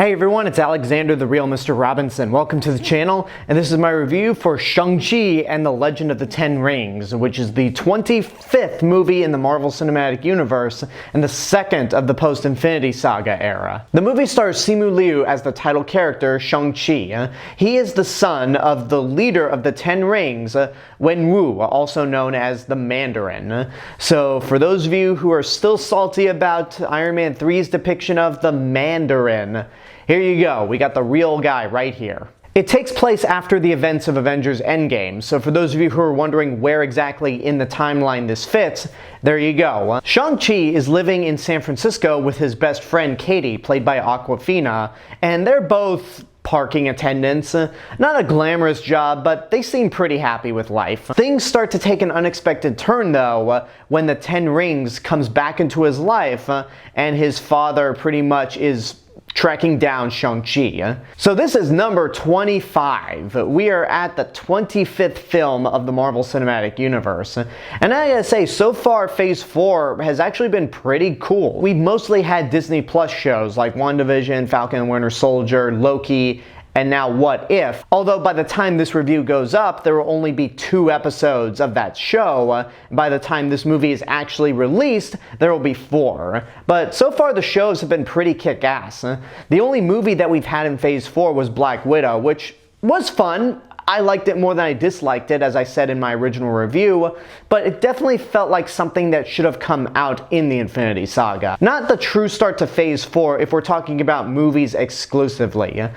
Hey everyone, it's Alexander, the real Mr. Robinson. Welcome to the channel, and this is my review for Shang-Chi and the Legend of the Ten Rings, which is the 25th movie in the Marvel Cinematic Universe and the second of the post-Infinity Saga era. The movie stars Simu Liu as the title character, Shang-Chi. He is the son of the leader of the Ten Rings, Wen Wu, also known as the Mandarin. So for those of you who are still salty about Iron Man 3's depiction of the Mandarin, here you go, we got the real guy right here. It takes place after the events of Avengers Endgame, so for those of you who are wondering where exactly in the timeline this fits, there you go. Shang-Chi is living in San Francisco with his best friend Katie, played by Awkwafina, and they're both parking attendants. Not a glamorous job, but they seem pretty happy with life. Things start to take an unexpected turn though, when the Ten Rings comes back into his life, and his father pretty much is tracking down Shang-Chi. So this is number 25. We are at the 25th film of the Marvel Cinematic Universe. And I gotta say, so far Phase 4 has actually been pretty cool. We've mostly had Disney Plus shows like WandaVision, Falcon and Winter Soldier, Loki, and now What If? Although by the time this review goes up, there will only be 2 episodes of that show. By the time this movie is actually released, there will be 4. But so far the shows have been pretty kick-ass. The only movie that we've had in Phase 4 was Black Widow, which was fun. I liked it more than I disliked it, as I said in my original review, but it definitely felt like something that should have come out in the Infinity Saga. Not the true start to Phase 4 if we're talking about movies exclusively.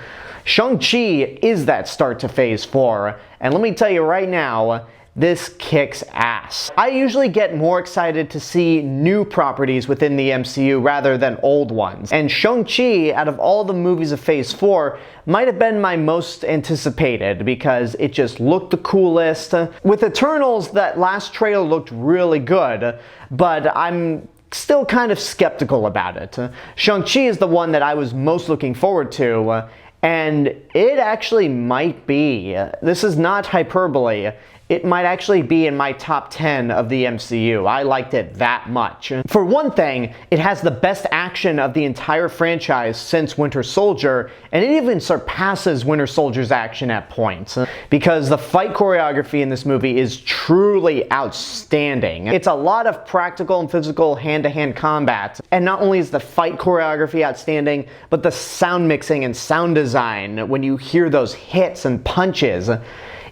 Shang-Chi is that start to Phase 4, and let me tell you right now, this kicks ass. I usually get more excited to see new properties within the MCU rather than old ones, and Shang-Chi, out of all the movies of Phase 4, might have been my most anticipated because it just looked the coolest. With Eternals, that last trailer looked really good, but I'm still kind of skeptical about it. Shang-Chi is the one that I was most looking forward to, and it actually might be, this is not hyperbole, it might actually be in my top 10 of the MCU. I liked it that much. For one thing, it has the best action of the entire franchise since Winter Soldier, and it even surpasses Winter Soldier's action at points, because the fight choreography in this movie is truly outstanding. It's a lot of practical and physical hand-to-hand combat, and not only is the fight choreography outstanding, but the sound mixing and sound design, when you hear those hits and punches,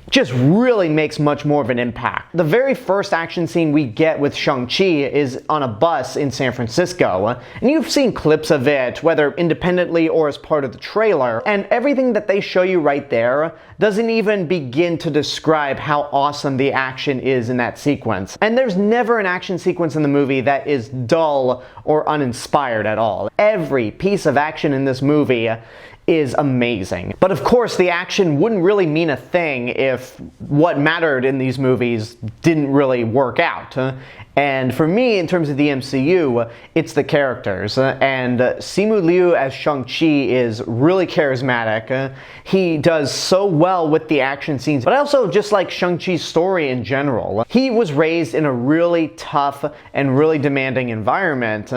just really makes much more of an impact. The very first action scene we get with Shang-Chi is on a bus in San Francisco, and you've seen clips of it, whether independently or as part of the trailer, and everything that they show you right there doesn't even begin to describe how awesome the action is in that sequence. And there's never an action sequence in the movie that is dull or uninspired at all. Every piece of action in this movie is amazing. But of course, the action wouldn't really mean a thing if what mattered in these movies didn't really work out. And for me, in terms of the MCU, it's the characters. And Simu Liu as Shang-Chi is really charismatic. He does so well with the action scenes, but I also just like Shang-Chi's story in general. He was raised in a really tough and really demanding environment,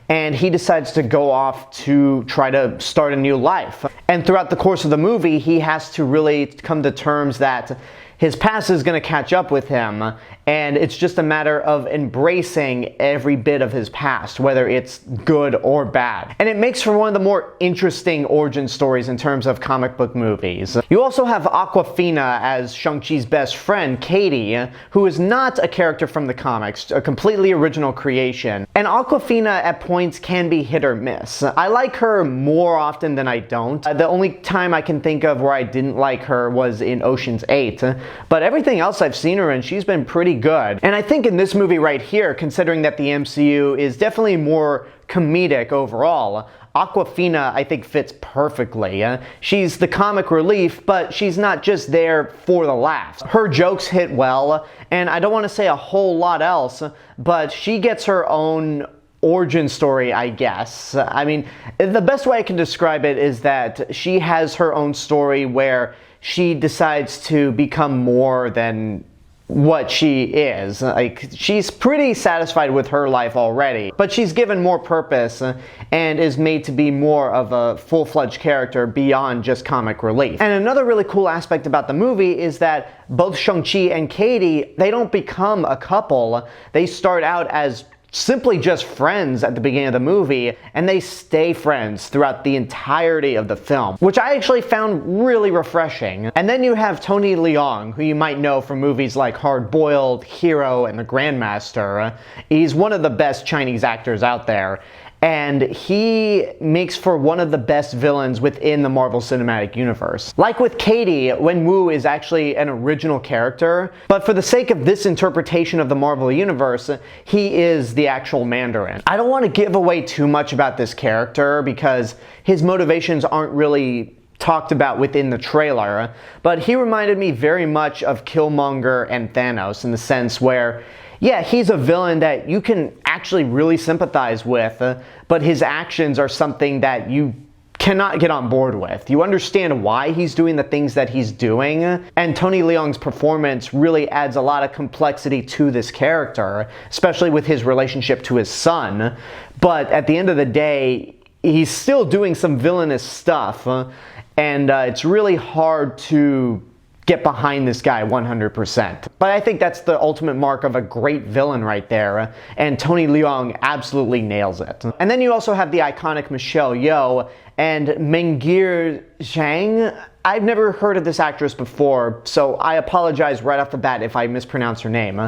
and he decides to go off to try to start a new life. And throughout the course of the movie, he has to really come to terms that his past is going to catch up with him, and it's just a matter of embracing every bit of his past, whether it's good or bad. And it makes for one of the more interesting origin stories in terms of comic book movies. You also have Aquafina as Shang-Chi's best friend, Katie, who is not a character from the comics, a completely original creation. And Aquafina at points can be hit or miss. I like her more often than I don't. The only time I can think of where I didn't like her was in Ocean's 8. But everything else I've seen her in, she's been pretty good. And I think in this movie right here, considering that the MCU is definitely more comedic overall, Awkwafina, I think, fits perfectly. She's the comic relief, but she's not just there for the laughs. Her jokes hit well, and I don't want to say a whole lot else, but she gets her own origin story, I guess. I mean, the best way I can describe it is that she has her own story where she decides to become more than what she is. Like, she's pretty satisfied with her life already, but she's given more purpose and is made to be more of a full-fledged character beyond just comic relief. And another really cool aspect about the movie is that both Shang-Chi and Katie, they don't become a couple. They start out as simply just friends at the beginning of the movie, and they stay friends throughout the entirety of the film, which I actually found really refreshing. And then you have Tony Leung, who you might know from movies like Hard Boiled, Hero, and The Grandmaster. He's one of the best Chinese actors out there, and he makes for one of the best villains within the Marvel Cinematic Universe. Like with Katie, Wenwu is actually an original character, but for the sake of this interpretation of the Marvel Universe, he is the actual Mandarin. I don't want to give away too much about this character because his motivations aren't really talked about within the trailer, but he reminded me very much of Killmonger and Thanos in the sense where, yeah, he's a villain that you can actually really sympathize with, but his actions are something that you cannot get on board with. You understand why he's doing the things that he's doing, and Tony Leung's performance really adds a lot of complexity to this character, especially with his relationship to his son. But at the end of the day, he's still doing some villainous stuff, and it's really hard to get behind this guy 100%. But I think that's the ultimate mark of a great villain right there, and Tony Leung absolutely nails it. And then you also have the iconic Michelle Yeoh and Meng'er Zhang. I've never heard of this actress before, so I apologize right off the bat if I mispronounce her name.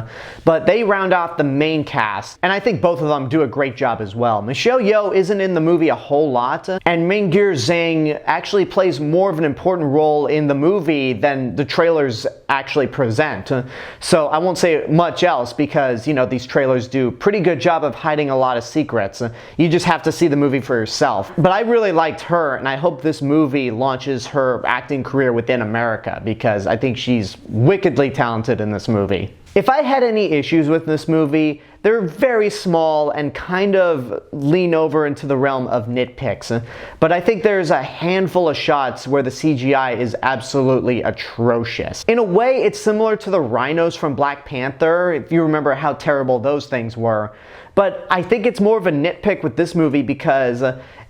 But they round off the main cast, and I think both of them do a great job as well. Michelle Yeoh isn't in the movie a whole lot, and Mingir Zhang actually plays more of an important role in the movie than the trailers actually present. So I won't say much else because, you know, these trailers do a pretty good job of hiding a lot of secrets. You just have to see the movie for yourself. But I really liked her, and I hope this movie launches her acting career within America because I think she's wickedly talented in this movie. If I had any issues with this movie, they're very small and kind of lean over into the realm of nitpicks. But I think there's a handful of shots where the CGI is absolutely atrocious. In a way, it's similar to the rhinos from Black Panther, if you remember how terrible those things were. But I think it's more of a nitpick with this movie because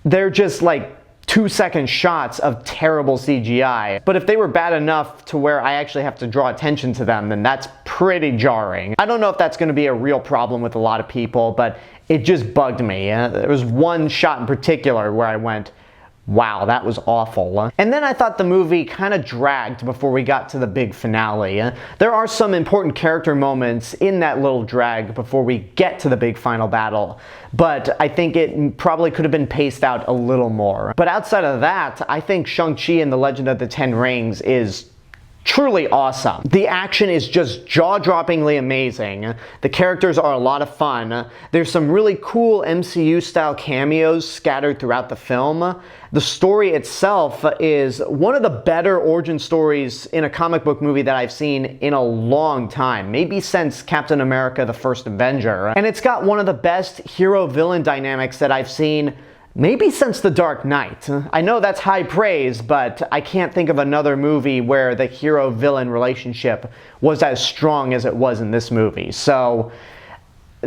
they're just like 2-second shots of terrible CGI. But if they were bad enough to where I actually have to draw attention to them, then that's pretty jarring. I don't know if that's going to be a real problem with a lot of people, but it just bugged me. There was one shot in particular where I went, wow, that was awful. And then I thought the movie kind of dragged before we got to the big finale. There are some important character moments in that little drag before we get to the big final battle, but I think it probably could have been paced out a little more. But outside of that, I think Shang-Chi and the Legend of the Ten Rings is truly awesome. The action is just jaw-droppingly amazing. The characters are a lot of fun. There's some really cool MCU-style cameos scattered throughout the film. The story itself is one of the better origin stories in a comic book movie that I've seen in a long time, maybe since Captain America: The First Avenger. And it's got one of the best hero-villain dynamics that I've seen maybe since The Dark Knight. I know that's high praise, but I can't think of another movie where the hero-villain relationship was as strong as it was in this movie. So,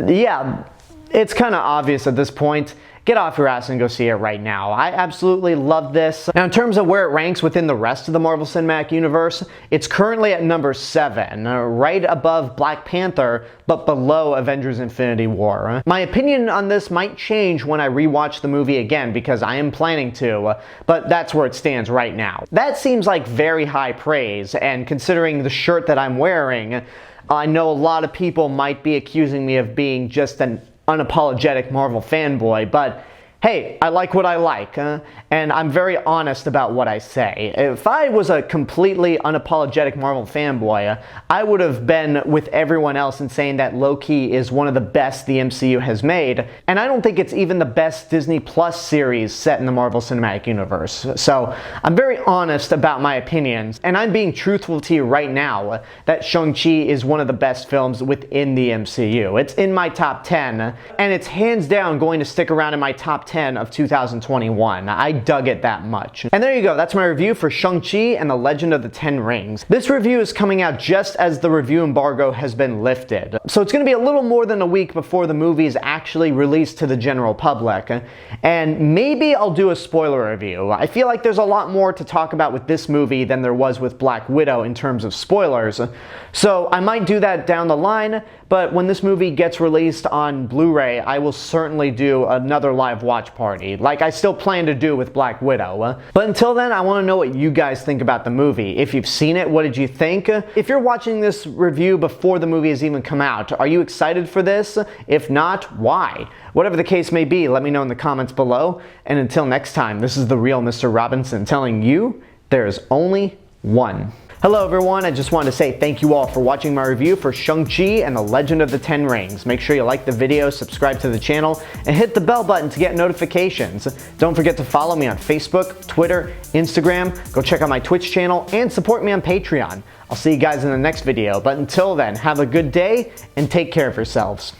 yeah, it's kind of obvious at this point. Get off your ass and go see it right now. I absolutely love this. Now, in terms of where it ranks within the rest of the Marvel Cinematic Universe, it's currently at number 7, right above Black Panther, but below Avengers: Infinity War. My opinion on this might change when I rewatch the movie again, because I am planning to, but that's where it stands right now. That seems like very high praise, and considering the shirt that I'm wearing, I know a lot of people might be accusing me of being just an unapologetic Marvel fanboy, but hey, I like what I like, and I'm very honest about what I say. If I was a completely unapologetic Marvel fanboy, I would have been with everyone else in saying that Loki is one of the best the MCU has made, and I don't think it's even the best Disney Plus series set in the Marvel Cinematic Universe. So I'm very honest about my opinions, and I'm being truthful to you right now that Shang-Chi is one of the best films within the MCU. It's in my top 10, and it's hands down going to stick around in my top 10 of 2021. I dug it that much. And there you go, that's my review for Shang-Chi and the Legend of the Ten Rings. This review is coming out just as the review embargo has been lifted. So it's going to be a little more than a week before the movie is actually released to the general public. And maybe I'll do a spoiler review. I feel like there's a lot more to talk about with this movie than there was with Black Widow in terms of spoilers. So I might do that down the line, but when this movie gets released on Blu-ray, I will certainly do another live watch party, like I still plan to do with Black Widow. But until then, I want to know what you guys think about the movie. If you've seen it, what did you think? If you're watching this review before the movie has even come out, are you excited for this? If not, why? Whatever the case may be, let me know in the comments below. And until next time, this is the real Mr. Robinson telling you there is only one. Hello everyone, I just wanted to say thank you all for watching my review for Shang-Chi and the Legend of the Ten Rings. Make sure you like the video, subscribe to the channel, and hit the bell button to get notifications. Don't forget to follow me on Facebook, Twitter, Instagram, go check out my Twitch channel, and support me on Patreon. I'll see you guys in the next video, but until then, have a good day and take care of yourselves.